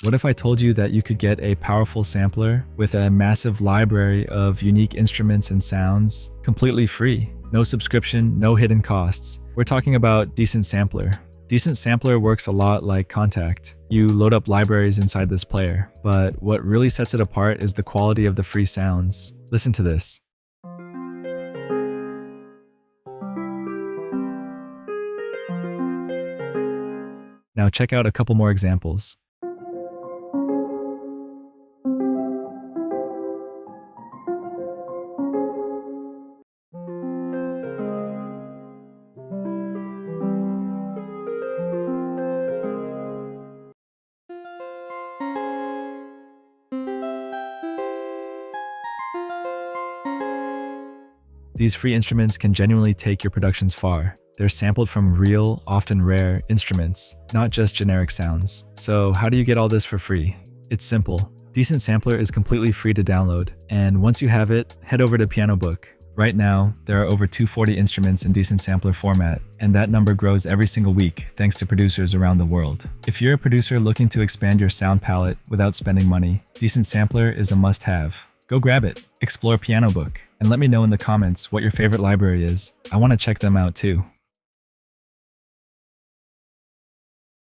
What if I told you that you could get a powerful sampler with a massive library of unique instruments and sounds completely free? No subscription, no hidden costs. We're talking about Decent Sampler. Decent Sampler works a lot like Kontakt. You load up libraries inside this player, but what really sets it apart is the quality of the free sounds. Listen to this. Now check out a couple more examples. These free instruments can genuinely take your productions far. They're sampled from real, often rare, instruments, not just generic sounds. So how do you get all this for free? It's simple. Decent Sampler is completely free to download, and once you have it, head over to Piano Book. Right now, there are over 240 instruments in Decent Sampler format, and that number grows every single week thanks to producers around the world. If you're a producer looking to expand your sound palette without spending money, Decent Sampler is a must-have. Go grab it, explore Piano Book, and let me know in the comments what your favorite library is. I want to check them out too.